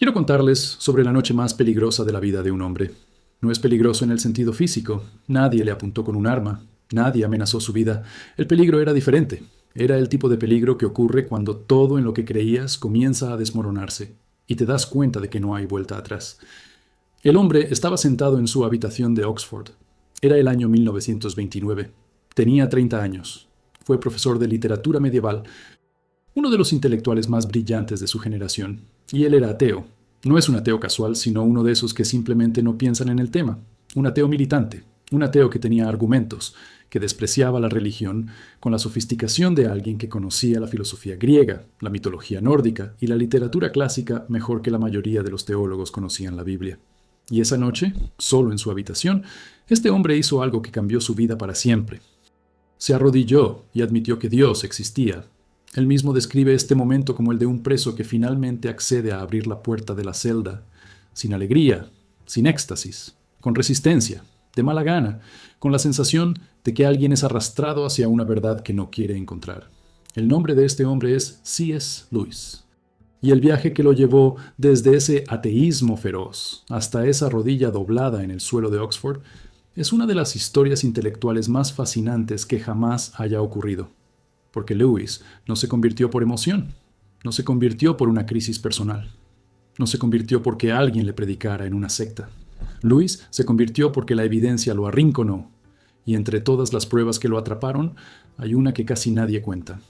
Quiero contarles sobre la noche más peligrosa de la vida de un hombre. No es peligroso en el sentido físico. Nadie le apuntó con un arma. Nadie amenazó su vida. El peligro era diferente. Era el tipo de peligro que ocurre cuando todo en lo que creías comienza a desmoronarse y te das cuenta de que no hay vuelta atrás. El hombre estaba sentado en su habitación de Oxford. Era el año 1929. Tenía 30 años. Fue profesor de literatura medieval, uno de los intelectuales más brillantes de su generación. Y él era ateo. No es un ateo casual, sino uno de esos que simplemente no piensan en el tema. Un ateo militante. Un ateo que tenía argumentos, que despreciaba la religión con la sofisticación de alguien que conocía la filosofía griega, la mitología nórdica y la literatura clásica mejor que la mayoría de los teólogos conocían la Biblia. Y esa noche, solo en su habitación, este hombre hizo algo que cambió su vida para siempre. Se arrodilló y admitió que Dios existía. Él mismo describe este momento como el de un preso que finalmente accede a abrir la puerta de la celda, sin alegría, sin éxtasis, con resistencia, de mala gana, con la sensación de que alguien es arrastrado hacia una verdad que no quiere encontrar. El nombre de este hombre es C.S. Lewis. Y el viaje que lo llevó desde ese ateísmo feroz hasta esa rodilla doblada en el suelo de Oxford es una de las historias intelectuales más fascinantes que jamás haya ocurrido. Porque Lewis no se convirtió por emoción, no se convirtió por una crisis personal, no se convirtió porque alguien le predicara en una secta. Lewis se convirtió porque la evidencia lo arrinconó, y entre todas las pruebas que lo atraparon, hay una que casi nadie cuenta.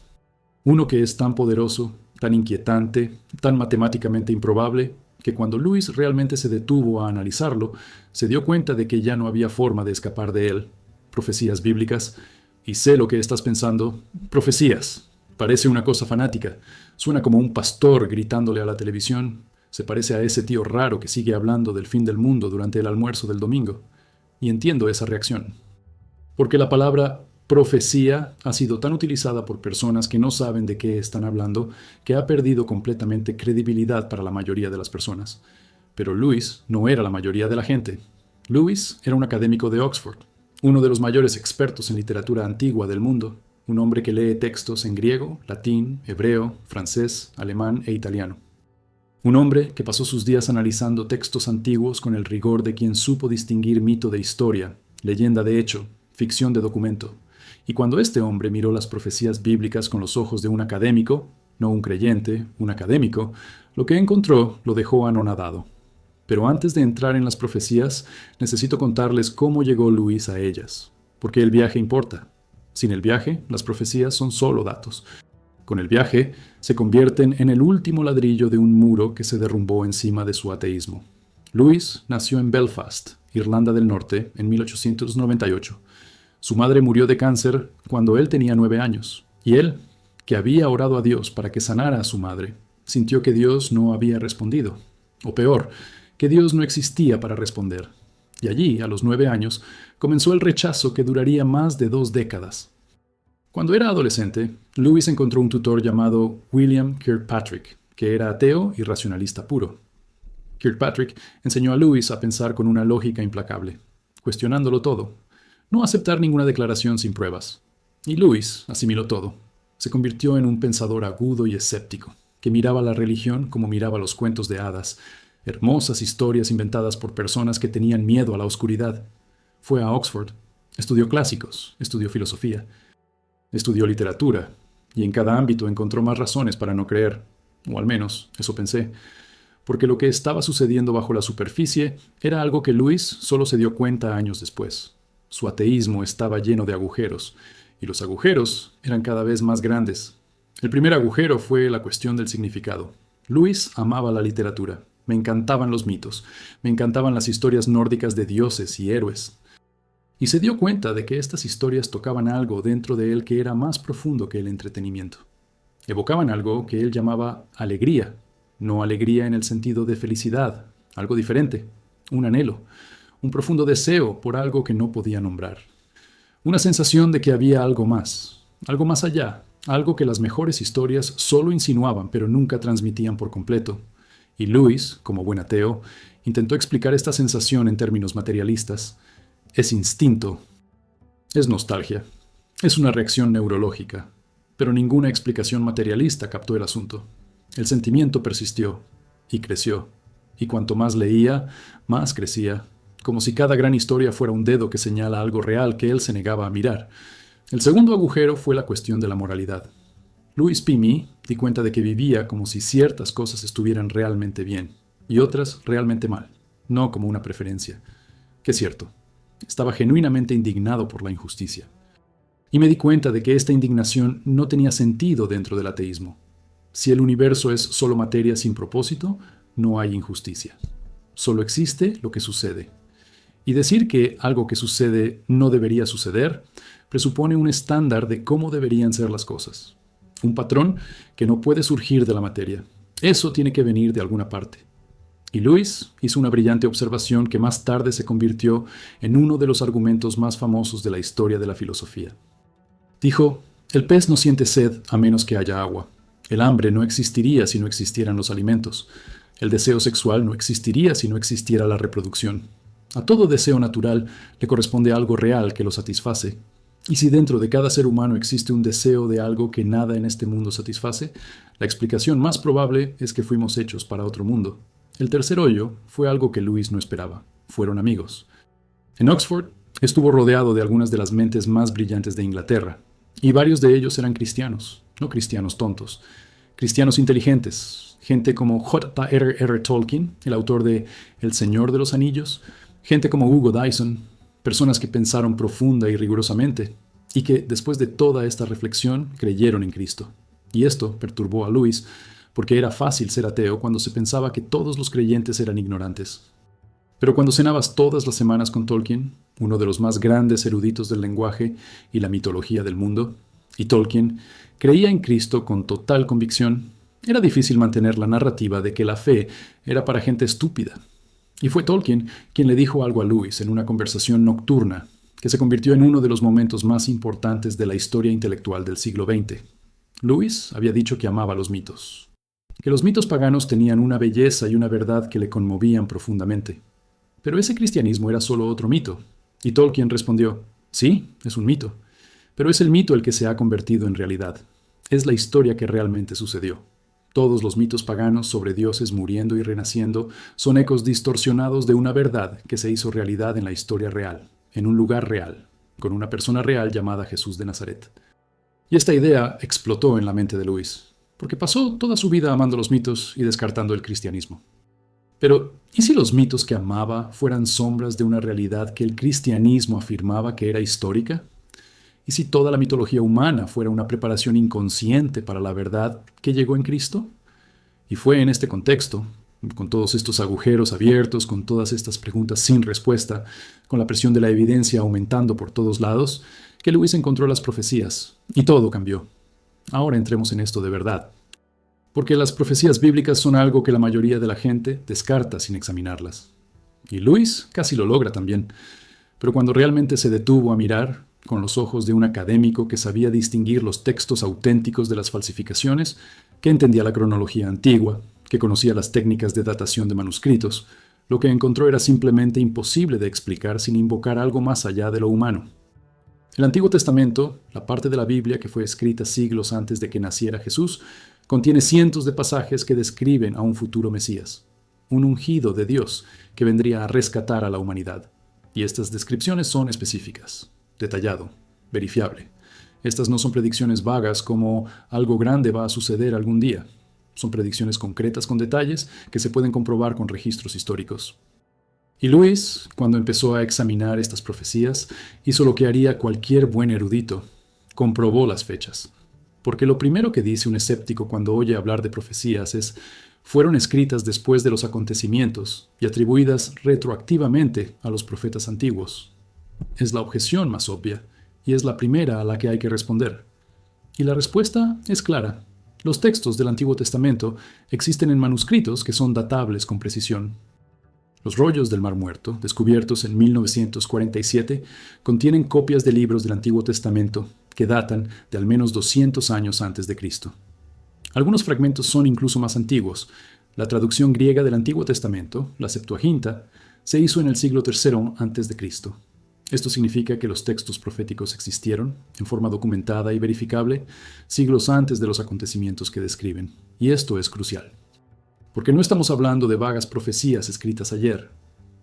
Uno que es tan poderoso, tan inquietante, tan matemáticamente improbable, que cuando Lewis realmente se detuvo a analizarlo, se dio cuenta de que ya no había forma de escapar de él. Profecías bíblicas. Y sé lo que estás pensando. Profecías. Parece una cosa fanática. Suena como un pastor gritándole a la televisión. Se parece a ese tío raro que sigue hablando del fin del mundo durante el almuerzo del domingo. Y entiendo esa reacción. Porque la palabra profecía ha sido tan utilizada por personas que no saben de qué están hablando que ha perdido completamente credibilidad para la mayoría de las personas. Pero Lewis no era la mayoría de la gente. Lewis era un académico de Oxford, uno de los mayores expertos en literatura antigua del mundo, un hombre que lee textos en griego, latín, hebreo, francés, alemán e italiano. Un hombre que pasó sus días analizando textos antiguos con el rigor de quien supo distinguir mito de historia, leyenda de hecho, ficción de documento. Y cuando este hombre miró las profecías bíblicas con los ojos de un académico, no un creyente, un académico, lo que encontró lo dejó anonadado. Pero antes de entrar en las profecías, necesito contarles cómo llegó Lewis a ellas, porque el viaje importa. Sin el viaje, las profecías son solo datos. Con el viaje, se convierten en el último ladrillo de un muro que se derrumbó encima de su ateísmo. Lewis nació en Belfast, Irlanda del Norte, en 1898. Su madre murió de cáncer cuando él tenía 9 años, y él, que había orado a Dios para que sanara a su madre, sintió que Dios no había respondido. O peor, que Dios no existía para responder. Y allí, a los 9 años, comenzó el rechazo que duraría más de 2 décadas. Cuando era adolescente, Lewis encontró un tutor llamado William Kirkpatrick, que era ateo y racionalista puro. Kirkpatrick enseñó a Lewis a pensar con una lógica implacable, cuestionándolo todo, no aceptar ninguna declaración sin pruebas. Y Lewis asimiló todo. Se convirtió en un pensador agudo y escéptico, que miraba la religión como miraba los cuentos de hadas, hermosas historias inventadas por personas que tenían miedo a la oscuridad. Fue a Oxford, estudió clásicos, estudió filosofía, estudió literatura, y en cada ámbito encontró más razones para no creer, o al menos eso pensé, porque lo que estaba sucediendo bajo la superficie era algo que Lewis solo se dio cuenta años después. Su ateísmo estaba lleno de agujeros, y los agujeros eran cada vez más grandes. El primer agujero fue la cuestión del significado. Lewis amaba la literatura. Me encantaban los mitos, me encantaban las historias nórdicas de dioses y héroes. Y se dio cuenta de que estas historias tocaban algo dentro de él que era más profundo que el entretenimiento. Evocaban algo que él llamaba alegría, no alegría en el sentido de felicidad, algo diferente, un anhelo, un profundo deseo por algo que no podía nombrar. Una sensación de que había algo más allá, algo que las mejores historias solo insinuaban pero nunca transmitían por completo. Y Lewis, como buen ateo, intentó explicar esta sensación en términos materialistas. Es instinto, es nostalgia, es una reacción neurológica, pero ninguna explicación materialista captó el asunto. El sentimiento persistió y creció. Y cuanto más leía, más crecía, como si cada gran historia fuera un dedo que señala algo real que él se negaba a mirar. El segundo agujero fue la cuestión de la moralidad. Louis P. Mee di cuenta de que vivía como si ciertas cosas estuvieran realmente bien y otras realmente mal, no como una preferencia. Que es cierto, estaba genuinamente indignado por la injusticia. Y me di cuenta de que esta indignación no tenía sentido dentro del ateísmo. Si el universo es solo materia sin propósito, no hay injusticia. Solo existe lo que sucede. Y decir que algo que sucede no debería suceder presupone un estándar de cómo deberían ser las cosas. Un patrón que no puede surgir de la materia. Eso tiene que venir de alguna parte. Y Lewis hizo una brillante observación que más tarde se convirtió en uno de los argumentos más famosos de la historia de la filosofía. Dijo, el pez no siente sed a menos que haya agua. El hambre no existiría si no existieran los alimentos. El deseo sexual no existiría si no existiera la reproducción. A todo deseo natural le corresponde algo real que lo satisface. Y si dentro de cada ser humano existe un deseo de algo que nada en este mundo satisface, la explicación más probable es que fuimos hechos para otro mundo. El tercer hoyo fue algo que Lewis no esperaba. Fueron amigos. En Oxford estuvo rodeado de algunas de las mentes más brillantes de Inglaterra, y varios de ellos eran cristianos, no cristianos tontos, cristianos inteligentes, gente como J.R.R. Tolkien, el autor de El Señor de los Anillos, gente como Hugo Dyson, personas que pensaron profunda y rigurosamente, y que, después de toda esta reflexión, creyeron en Cristo. Y esto perturbó a Lewis, porque era fácil ser ateo cuando se pensaba que todos los creyentes eran ignorantes. Pero cuando cenabas todas las semanas con Tolkien, uno de los más grandes eruditos del lenguaje y la mitología del mundo, y Tolkien creía en Cristo con total convicción, era difícil mantener la narrativa de que la fe era para gente estúpida. Y fue Tolkien quien le dijo algo a Lewis en una conversación nocturna que se convirtió en uno de los momentos más importantes de la historia intelectual del siglo XX. Lewis había dicho que amaba los mitos, que los mitos paganos tenían una belleza y una verdad que le conmovían profundamente. Pero ese cristianismo era solo otro mito. Y Tolkien respondió, sí, es un mito, pero es el mito el que se ha convertido en realidad. Es la historia que realmente sucedió. Todos los mitos paganos sobre dioses muriendo y renaciendo son ecos distorsionados de una verdad que se hizo realidad en la historia real, en un lugar real, con una persona real llamada Jesús de Nazaret. Y esta idea explotó en la mente de Lewis, porque pasó toda su vida amando los mitos y descartando el cristianismo. Pero, ¿y si los mitos que amaba fueran sombras de una realidad que el cristianismo afirmaba que era histórica? ¿Y si toda la mitología humana fuera una preparación inconsciente para la verdad que llegó en Cristo? Y fue en este contexto, con todos estos agujeros abiertos, con todas estas preguntas sin respuesta, con la presión de la evidencia aumentando por todos lados, que Lewis encontró las profecías, y todo cambió. Ahora entremos en esto de verdad. Porque las profecías bíblicas son algo que la mayoría de la gente descarta sin examinarlas. Y Lewis casi lo logra también. Pero cuando realmente se detuvo a mirar, con los ojos de un académico que sabía distinguir los textos auténticos de las falsificaciones, que entendía la cronología antigua, que conocía las técnicas de datación de manuscritos, lo que encontró era simplemente imposible de explicar sin invocar algo más allá de lo humano. El Antiguo Testamento, la parte de la Biblia que fue escrita siglos antes de que naciera Jesús, contiene cientos de pasajes que describen a un futuro Mesías, un ungido de Dios que vendría a rescatar a la humanidad. Y estas descripciones son específicas, detallado, verifiable. Estas no son predicciones vagas como algo grande va a suceder algún día. Son predicciones concretas con detalles que se pueden comprobar con registros históricos. Y Lewis, cuando empezó a examinar estas profecías, hizo lo que haría cualquier buen erudito, comprobó las fechas. Porque lo primero que dice un escéptico cuando oye hablar de profecías es, fueron escritas después de los acontecimientos y atribuidas retroactivamente a los profetas antiguos. Es la objeción más obvia, y es la primera a la que hay que responder. Y la respuesta es clara. Los textos del Antiguo Testamento existen en manuscritos que son datables con precisión. Los rollos del Mar Muerto, descubiertos en 1947, contienen copias de libros del Antiguo Testamento que datan de al menos 200 años antes de Cristo. Algunos fragmentos son incluso más antiguos. La traducción griega del Antiguo Testamento, la Septuaginta, se hizo en el siglo III antes de Cristo. Esto significa que los textos proféticos existieron, en forma documentada y verificable, siglos antes de los acontecimientos que describen. Y esto es crucial. Porque no estamos hablando de vagas profecías escritas ayer.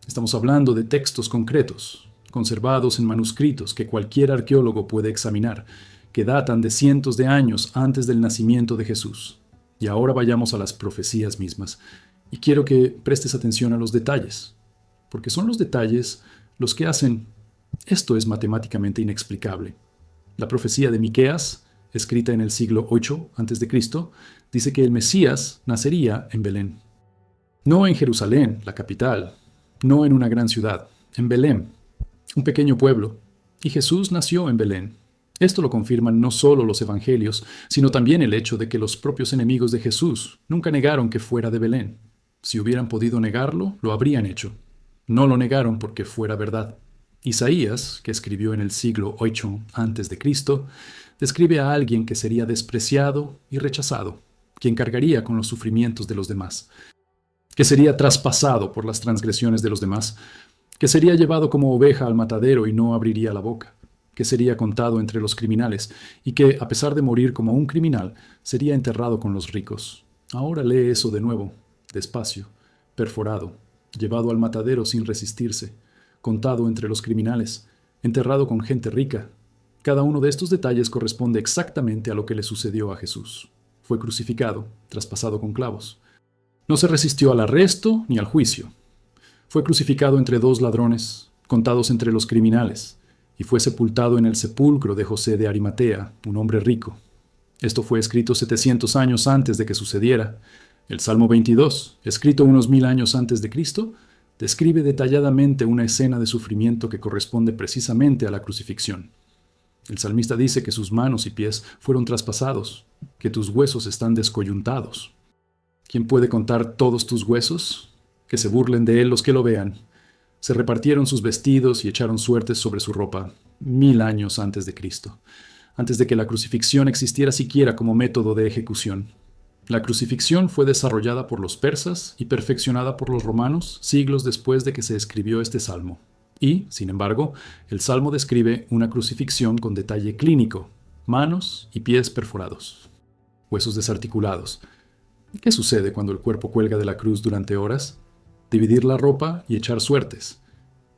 Estamos hablando de textos concretos, conservados en manuscritos que cualquier arqueólogo puede examinar, que datan de cientos de años antes del nacimiento de Jesús. Y ahora vayamos a las profecías mismas. Y quiero que prestes atención a los detalles, porque son los detalles los que hacen esto es matemáticamente inexplicable. La profecía de Miqueas, escrita en el siglo VIII a.C., dice que el Mesías nacería en Belén. No en Jerusalén, la capital, no en una gran ciudad, en Belén, un pequeño pueblo. Y Jesús nació en Belén. Esto lo confirman no solo los evangelios, sino también el hecho de que los propios enemigos de Jesús nunca negaron que fuera de Belén. Si hubieran podido negarlo, lo habrían hecho. No lo negaron porque fuera verdad. Isaías, que escribió en el siglo VIII a.C., describe a alguien que sería despreciado y rechazado, quien cargaría con los sufrimientos de los demás, que sería traspasado por las transgresiones de los demás, que sería llevado como oveja al matadero y no abriría la boca, que sería contado entre los criminales y que, a pesar de morir como un criminal, sería enterrado con los ricos. Ahora lee eso de nuevo, despacio, perforado, llevado al matadero sin resistirse, contado entre los criminales, enterrado con gente rica. Cada uno de estos detalles corresponde exactamente a lo que le sucedió a Jesús. Fue crucificado, traspasado con clavos. No se resistió al arresto ni al juicio. Fue crucificado entre dos ladrones, contados entre los criminales, y fue sepultado en el sepulcro de José de Arimatea, un hombre rico. Esto fue escrito 700 años antes de que sucediera. El Salmo 22, escrito unos 1000 años antes de Cristo, describe detalladamente una escena de sufrimiento que corresponde precisamente a la crucifixión. El salmista dice que sus manos y pies fueron traspasados, que tus huesos están descoyuntados. ¿Quién puede contar todos tus huesos? Que se burlen de él los que lo vean. Se repartieron sus vestidos y echaron suertes sobre su ropa 1000 años antes de Cristo, antes de que la crucifixión existiera siquiera como método de ejecución. La crucifixión fue desarrollada por los persas y perfeccionada por los romanos siglos después de que se escribió este salmo. Y, sin embargo, el salmo describe una crucifixión con detalle clínico: manos y pies perforados, huesos desarticulados. ¿Qué sucede cuando el cuerpo cuelga de la cruz durante horas? Dividir la ropa y echar suertes.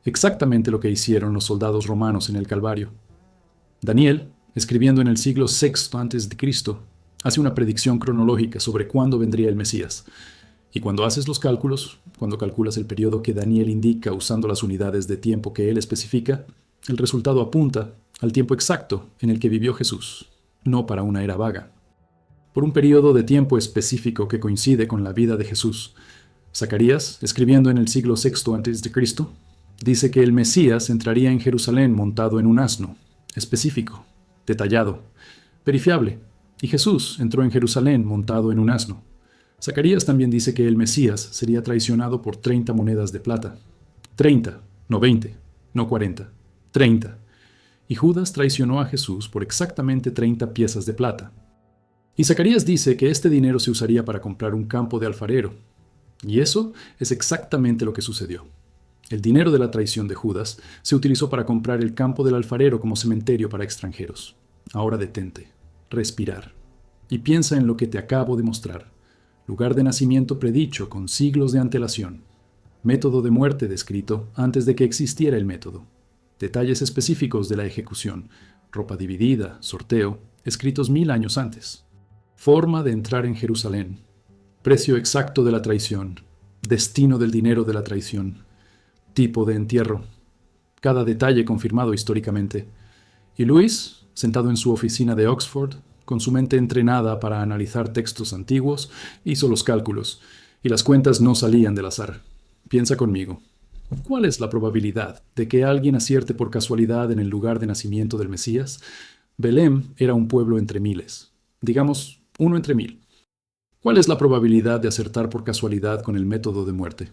Exactamente lo que hicieron los soldados romanos en el Calvario. Daniel, escribiendo en el siglo VI a.C., hace una predicción cronológica sobre cuándo vendría el Mesías. Y cuando haces los cálculos, cuando calculas el periodo que Daniel indica usando las unidades de tiempo que él especifica, el resultado apunta al tiempo exacto en el que vivió Jesús, no para una era vaga. Por un periodo de tiempo específico que coincide con la vida de Jesús. Zacarías, escribiendo en el siglo VI a.C., dice que el Mesías entraría en Jerusalén montado en un asno, específico, detallado, verifiable. Y Jesús entró en Jerusalén montado en un asno. Zacarías también dice que el Mesías sería traicionado por 30 monedas de plata. 30, no 20, no 40, 30. Y Judas traicionó a Jesús por exactamente 30 piezas de plata. Y Zacarías dice que este dinero se usaría para comprar un campo de alfarero. Y eso es exactamente lo que sucedió. El dinero de la traición de Judas se utilizó para comprar el campo del alfarero como cementerio para extranjeros. Ahora detente. Respirar. Y piensa en lo que te acabo de mostrar. Lugar de nacimiento predicho con siglos de antelación. Método de muerte descrito antes de que existiera el método. Detalles específicos de la ejecución. Ropa dividida, sorteo, escritos 1000 años antes. Forma de entrar en Jerusalén. Precio exacto de la traición. Destino del dinero de la traición. Tipo de entierro. Cada detalle confirmado históricamente. Y Luis, sentado en su oficina de Oxford, con su mente entrenada para analizar textos antiguos, hizo los cálculos, y las cuentas no salían del azar. Piensa conmigo. ¿Cuál es la probabilidad de que alguien acierte por casualidad en el lugar de nacimiento del Mesías? Belén era un pueblo entre miles. Digamos, 1 entre 1000. ¿Cuál es la probabilidad de acertar por casualidad con el método de muerte?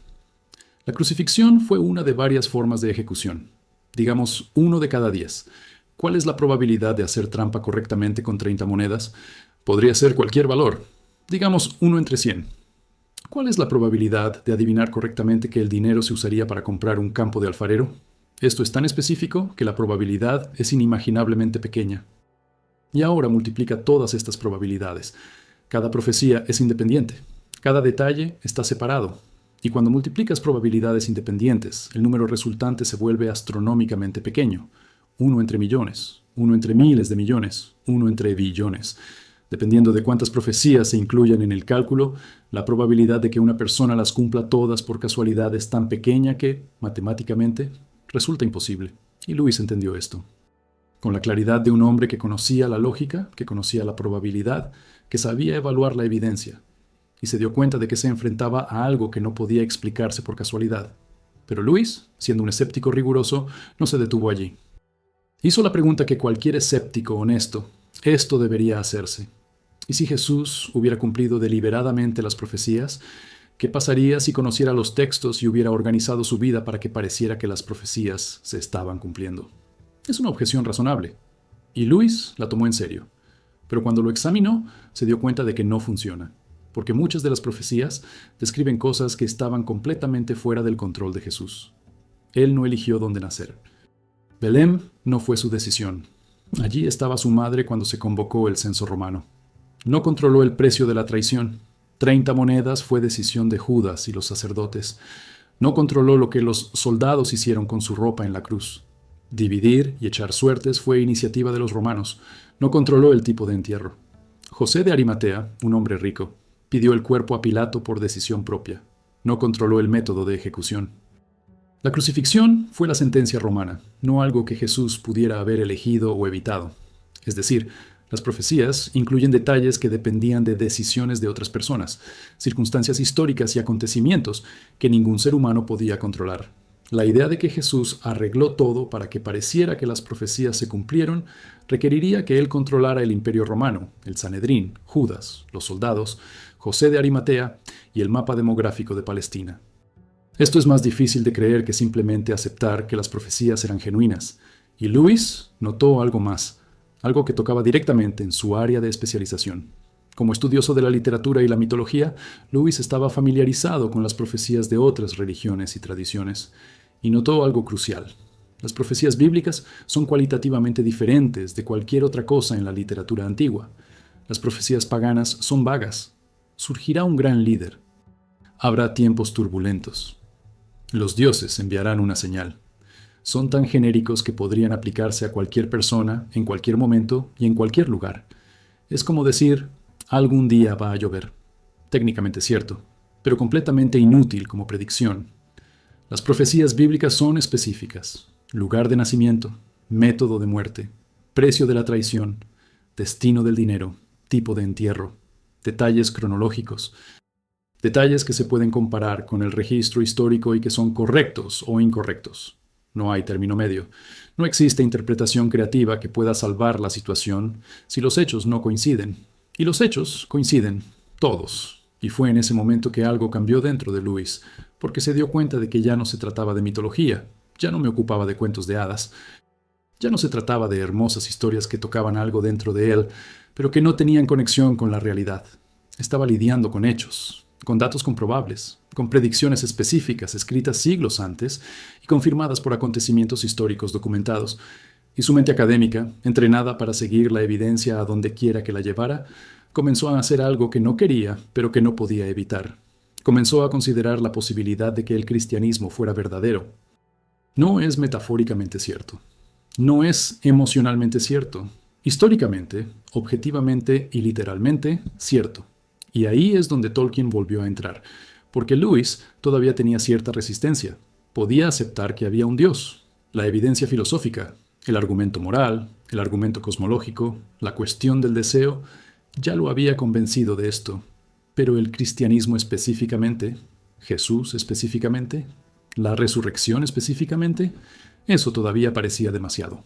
La crucifixión fue una de varias formas de ejecución. Digamos, 1 de cada 10. ¿Cuál es la probabilidad de hacer trampa correctamente con 30 monedas? Podría ser cualquier valor. Digamos 1 entre 100. ¿Cuál es la probabilidad de adivinar correctamente que el dinero se usaría para comprar un campo de alfarero? Esto es tan específico que la probabilidad es inimaginablemente pequeña. Y ahora multiplica todas estas probabilidades. Cada profecía es independiente. Cada detalle está separado, y cuando multiplicas probabilidades independientes, el número resultante se vuelve astronómicamente pequeño. 1 entre millones, 1 entre miles de millones, 1 entre billones. Dependiendo de cuántas profecías se incluyan en el cálculo, la probabilidad de que una persona las cumpla todas por casualidad es tan pequeña que, matemáticamente, resulta imposible. Y Lewis entendió esto. Con la claridad de un hombre que conocía la lógica, que conocía la probabilidad, que sabía evaluar la evidencia, y se dio cuenta de que se enfrentaba a algo que no podía explicarse por casualidad. Pero Lewis, siendo un escéptico riguroso, no se detuvo allí. Hizo la pregunta que cualquier escéptico honesto, esto debería hacerse. ¿Y si Jesús hubiera cumplido deliberadamente las profecías? ¿Qué pasaría si conociera los textos y hubiera organizado su vida para que pareciera que las profecías se estaban cumpliendo? Es una objeción razonable. Y Lewis la tomó en serio. Pero cuando lo examinó, se dio cuenta de que no funciona, porque muchas de las profecías describen cosas que estaban completamente fuera del control de Jesús. Él no eligió dónde nacer. Belén no fue su decisión. Allí estaba su madre cuando se convocó el censo romano. No controló el precio de la traición. 30 monedas fue decisión de Judas y los sacerdotes. No controló lo que los soldados hicieron con su ropa en la cruz. Dividir y echar suertes fue iniciativa de los romanos. No controló el tipo de entierro. José de Arimatea, un hombre rico, pidió el cuerpo a Pilato por decisión propia. No controló el método de ejecución. La crucifixión fue la sentencia romana, no algo que Jesús pudiera haber elegido o evitado. Es decir, las profecías incluyen detalles que dependían de decisiones de otras personas, circunstancias históricas y acontecimientos que ningún ser humano podía controlar. La idea de que Jesús arregló todo para que pareciera que las profecías se cumplieron requeriría que él controlara el imperio romano, el Sanedrín, Judas, los soldados, José de Arimatea y el mapa demográfico de Palestina. Esto es más difícil de creer que simplemente aceptar que las profecías eran genuinas, y Lewis notó algo más, algo que tocaba directamente en su área de especialización. Como estudioso de la literatura y la mitología, Lewis estaba familiarizado con las profecías de otras religiones y tradiciones, y notó algo crucial. Las profecías bíblicas son cualitativamente diferentes de cualquier otra cosa en la literatura antigua. Las profecías paganas son vagas. Surgirá un gran líder. Habrá tiempos turbulentos. Los dioses enviarán una señal. Son tan genéricos que podrían aplicarse a cualquier persona, en cualquier momento y en cualquier lugar. Es como decir, algún día va a llover. Técnicamente cierto, pero completamente inútil como predicción. Las profecías bíblicas son específicas. Lugar de nacimiento, método de muerte, precio de la traición, destino del dinero, tipo de entierro, detalles cronológicos, detalles que se pueden comparar con el registro histórico y que son correctos o incorrectos. No hay término medio. No existe interpretación creativa que pueda salvar la situación si los hechos no coinciden. Y los hechos coinciden, todos. Y fue en ese momento que algo cambió dentro de Lewis, porque se dio cuenta de que ya no se trataba de mitología, ya no me ocupaba de cuentos de hadas, ya no se trataba de hermosas historias que tocaban algo dentro de él, pero que no tenían conexión con la realidad. Estaba lidiando con hechos, con datos comprobables, con predicciones específicas escritas siglos antes y confirmadas por acontecimientos históricos documentados, y su mente académica, entrenada para seguir la evidencia a donde quiera que la llevara, comenzó a hacer algo que no quería, pero que no podía evitar. Comenzó a considerar la posibilidad de que el cristianismo fuera verdadero. No es metafóricamente cierto. No es emocionalmente cierto. Históricamente, objetivamente y literalmente cierto. Y ahí es donde Tolkien volvió a entrar, porque Lewis todavía tenía cierta resistencia. Podía aceptar que había un Dios, la evidencia filosófica, el argumento moral, el argumento cosmológico, la cuestión del deseo, ya lo había convencido de esto. Pero el cristianismo específicamente, Jesús específicamente, la resurrección específicamente, eso todavía parecía demasiado.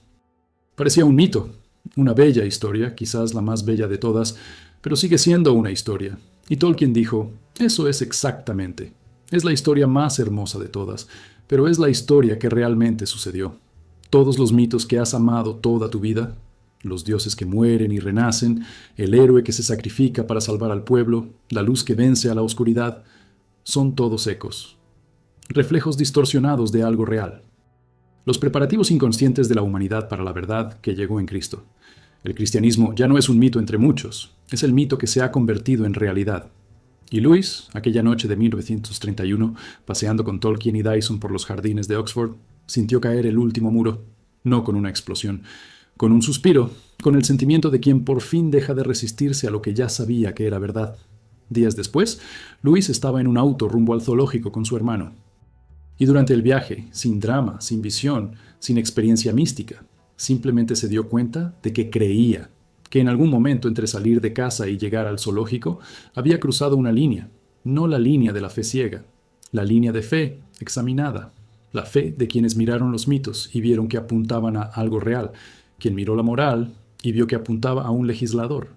Parecía un mito, una bella historia, quizás la más bella de todas, pero sigue siendo una historia. Y Tolkien dijo, eso es exactamente. Es la historia más hermosa de todas, pero es la historia que realmente sucedió. Todos los mitos que has amado toda tu vida, los dioses que mueren y renacen, el héroe que se sacrifica para salvar al pueblo, la luz que vence a la oscuridad, son todos ecos, reflejos distorsionados de algo real. Los preparativos inconscientes de la humanidad para la verdad que llegó en Cristo. El cristianismo ya no es un mito entre muchos, es el mito que se ha convertido en realidad. Y Lewis, aquella noche de 1931, paseando con Tolkien y Dyson por los jardines de Oxford, sintió caer el último muro, no con una explosión, con un suspiro, con el sentimiento de quien por fin deja de resistirse a lo que ya sabía que era verdad. Días después, Lewis estaba en un auto rumbo al zoológico con su hermano. Y durante el viaje, sin drama, sin visión, sin experiencia mística, simplemente se dio cuenta de que creía que en algún momento entre salir de casa y llegar al zoológico había cruzado una línea, no la línea de la fe ciega, la línea de fe examinada, la fe de quienes miraron los mitos y vieron que apuntaban a algo real, quien miró la moral y vio que apuntaba a un legislador,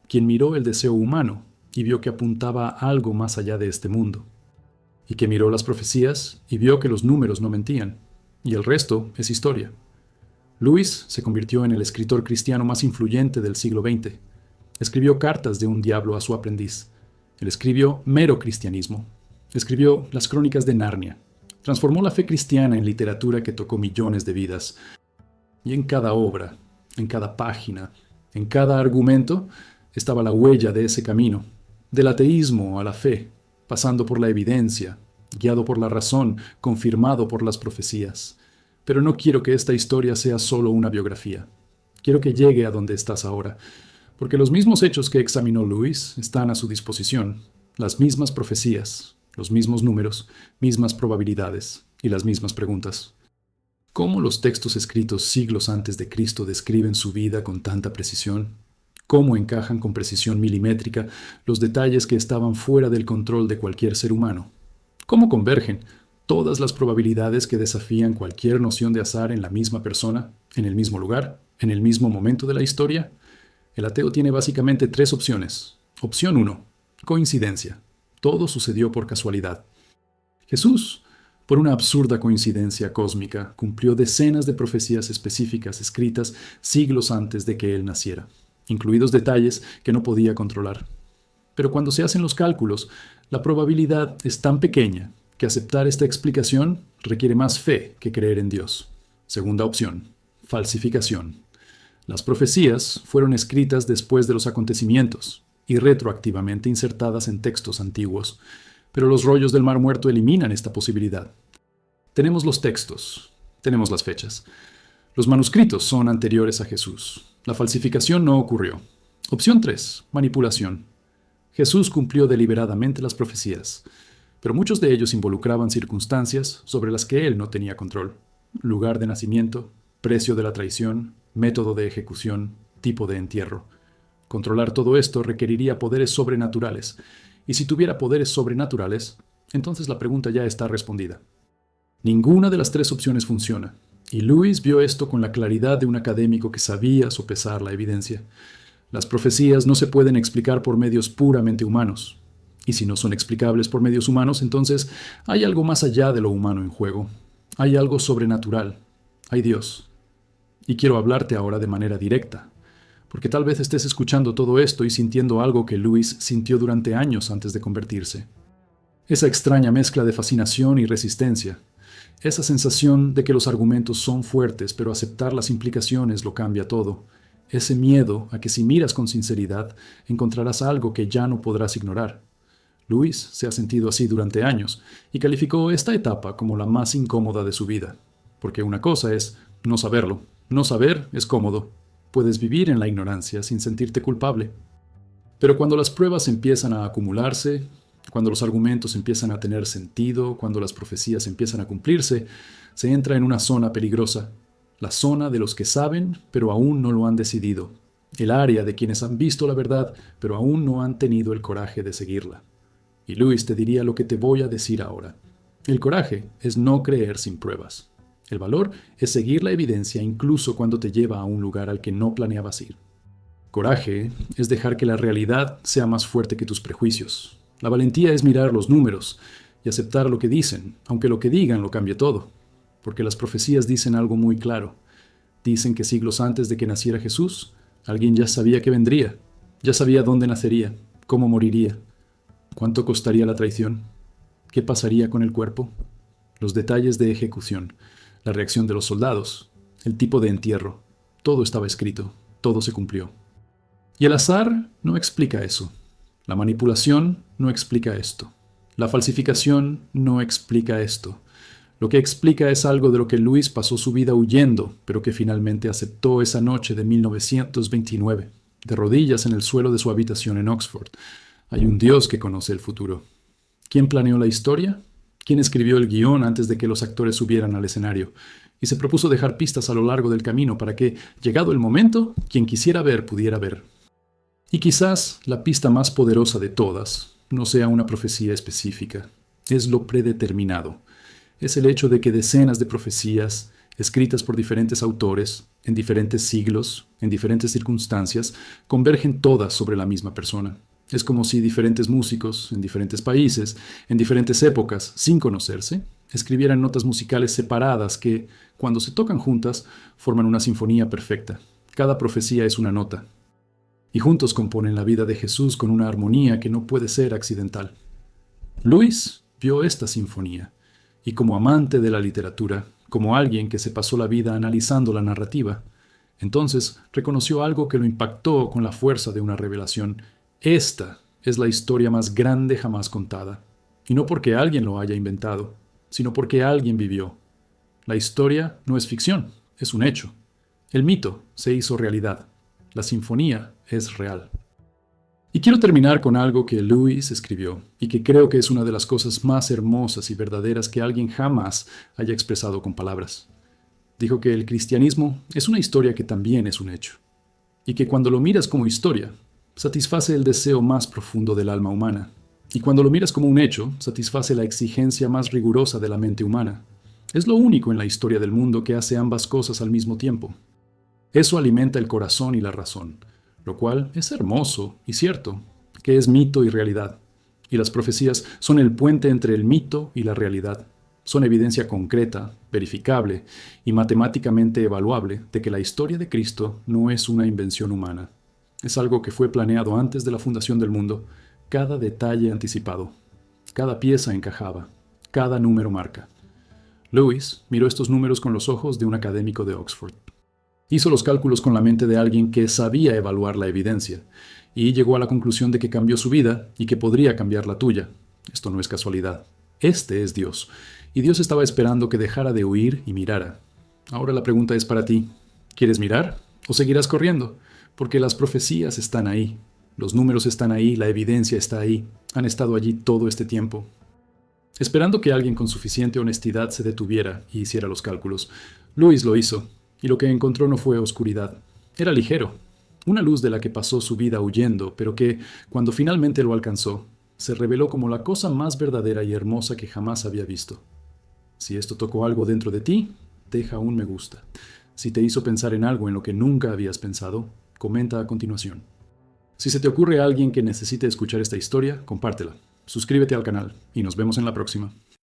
quien miró el deseo humano y vio que apuntaba a algo más allá de este mundo, y que miró las profecías y vio que los números no mentían, y el resto es historia. Lewis se convirtió en el escritor cristiano más influyente del siglo XX. Escribió Cartas de un diablo a su aprendiz. Él escribió mero cristianismo. Escribió las Crónicas de Narnia. Transformó la fe cristiana en literatura que tocó millones de vidas. Y en cada obra, en cada página, en cada argumento, estaba la huella de ese camino, del ateísmo a la fe, pasando por la evidencia, guiado por la razón, confirmado por las profecías. Pero no quiero que esta historia sea solo una biografía. Quiero que llegue a donde estás ahora, porque los mismos hechos que examinó Lewis están a su disposición, las mismas profecías, los mismos números, mismas probabilidades y las mismas preguntas. ¿Cómo los textos escritos siglos antes de Cristo describen su vida con tanta precisión? ¿Cómo encajan con precisión milimétrica los detalles que estaban fuera del control de cualquier ser humano? ¿Cómo convergen todas las probabilidades que desafían cualquier noción de azar en la misma persona, en el mismo lugar, en el mismo momento de la historia? El ateo tiene básicamente tres opciones. Opción 1. Coincidencia. Todo sucedió por casualidad. Jesús, por una absurda coincidencia cósmica, cumplió decenas de profecías específicas escritas siglos antes de que él naciera, incluidos detalles que no podía controlar. Pero cuando se hacen los cálculos, la probabilidad es tan pequeña que aceptar esta explicación requiere más fe que creer en Dios. Segunda opción, falsificación. Las profecías fueron escritas después de los acontecimientos y retroactivamente insertadas en textos antiguos, pero los rollos del Mar Muerto eliminan esta posibilidad. Tenemos los textos, tenemos las fechas. Los manuscritos son anteriores a Jesús. La falsificación no ocurrió. Opción 3, manipulación. Jesús cumplió deliberadamente las profecías, pero muchos de ellos involucraban circunstancias sobre las que él no tenía control. Lugar de nacimiento, precio de la traición, método de ejecución, tipo de entierro. Controlar todo esto requeriría poderes sobrenaturales, y si tuviera poderes sobrenaturales, entonces la pregunta ya está respondida. Ninguna de las tres opciones funciona, y Lewis vio esto con la claridad de un académico que sabía sopesar la evidencia. Las profecías no se pueden explicar por medios puramente humanos. Y si no son explicables por medios humanos, entonces hay algo más allá de lo humano en juego. Hay algo sobrenatural. Hay Dios. Y quiero hablarte ahora de manera directa, porque tal vez estés escuchando todo esto y sintiendo algo que Lewis sintió durante años antes de convertirse. Esa extraña mezcla de fascinación y resistencia. Esa sensación de que los argumentos son fuertes, pero aceptar las implicaciones lo cambia todo. Ese miedo a que si miras con sinceridad, encontrarás algo que ya no podrás ignorar. Lewis se ha sentido así durante años y calificó esta etapa como la más incómoda de su vida, porque una cosa es no saberlo. No saber es cómodo. Puedes vivir en la ignorancia sin sentirte culpable. Pero cuando las pruebas empiezan a acumularse, cuando los argumentos empiezan a tener sentido, cuando las profecías empiezan a cumplirse, se entra en una zona peligrosa, la zona de los que saben, pero aún no lo han decidido, el área de quienes han visto la verdad, pero aún no han tenido el coraje de seguirla. Y Lewis te diría lo que te voy a decir ahora. El coraje es no creer sin pruebas. El valor es seguir la evidencia incluso cuando te lleva a un lugar al que no planeabas ir. Coraje es dejar que la realidad sea más fuerte que tus prejuicios. La valentía es mirar los números y aceptar lo que dicen, aunque lo que digan lo cambie todo. Porque las profecías dicen algo muy claro. Dicen que siglos antes de que naciera Jesús, alguien ya sabía que vendría, ya sabía dónde nacería, cómo moriría, cuánto costaría la traición, qué pasaría con el cuerpo, los detalles de ejecución, la reacción de los soldados, el tipo de entierro. Todo estaba escrito, todo se cumplió. Y el azar no explica eso. La manipulación no explica esto. La falsificación no explica esto. Lo que explica es algo de lo que Louis pasó su vida huyendo, pero que finalmente aceptó esa noche de 1929, de rodillas en el suelo de su habitación en Oxford. Hay un Dios que conoce el futuro. ¿Quién planeó la historia? ¿Quién escribió el guión antes de que los actores subieran al escenario? Y se propuso dejar pistas a lo largo del camino para que, llegado el momento, quien quisiera ver pudiera ver. Y quizás la pista más poderosa de todas no sea una profecía específica, es lo predeterminado. Es el hecho de que decenas de profecías, escritas por diferentes autores, en diferentes siglos, en diferentes circunstancias, convergen todas sobre la misma persona. Es como si diferentes músicos, en diferentes países, en diferentes épocas, sin conocerse, escribieran notas musicales separadas que, cuando se tocan juntas, forman una sinfonía perfecta. Cada profecía es una nota. Y juntos componen la vida de Jesús con una armonía que no puede ser accidental. Louis vio esta sinfonía. Y como amante de la literatura, como alguien que se pasó la vida analizando la narrativa, entonces reconoció algo que lo impactó con la fuerza de una revelación. Esta es la historia más grande jamás contada. Y no porque alguien lo haya inventado, sino porque alguien vivió. La historia no es ficción, es un hecho. El mito se hizo realidad. La sinfonía es real. Y quiero terminar con algo que Louis escribió y que creo que es una de las cosas más hermosas y verdaderas que alguien jamás haya expresado con palabras. Dijo que el cristianismo es una historia que también es un hecho, y que cuando lo miras como historia, satisface el deseo más profundo del alma humana, y cuando lo miras como un hecho, satisface la exigencia más rigurosa de la mente humana. Es lo único en la historia del mundo que hace ambas cosas al mismo tiempo. Eso alimenta el corazón y la razón, lo cual es hermoso y cierto, que es mito y realidad. Y las profecías son el puente entre el mito y la realidad. Son evidencia concreta, verificable y matemáticamente evaluable de que la historia de Cristo no es una invención humana. Es algo que fue planeado antes de la fundación del mundo, cada detalle anticipado, cada pieza encajaba, cada número marca. Louis miró estos números con los ojos de un académico de Oxford. Hizo los cálculos con la mente de alguien que sabía evaluar la evidencia, y llegó a la conclusión de que cambió su vida y que podría cambiar la tuya. Esto no es casualidad. Este es Dios, y Dios estaba esperando que dejara de huir y mirara. Ahora la pregunta es para ti. ¿Quieres mirar o seguirás corriendo? Porque las profecías están ahí, los números están ahí, la evidencia está ahí, han estado allí todo este tiempo. Esperando que alguien con suficiente honestidad se detuviera y hiciera los cálculos, Louis lo hizo. Y lo que encontró no fue oscuridad. Era ligero, una luz de la que pasó su vida huyendo, pero que, cuando finalmente lo alcanzó, se reveló como la cosa más verdadera y hermosa que jamás había visto. Si esto tocó algo dentro de ti, deja un me gusta. Si te hizo pensar en algo en lo que nunca habías pensado, comenta a continuación. Si se te ocurre a alguien que necesite escuchar esta historia, compártela. Suscríbete al canal y nos vemos en la próxima.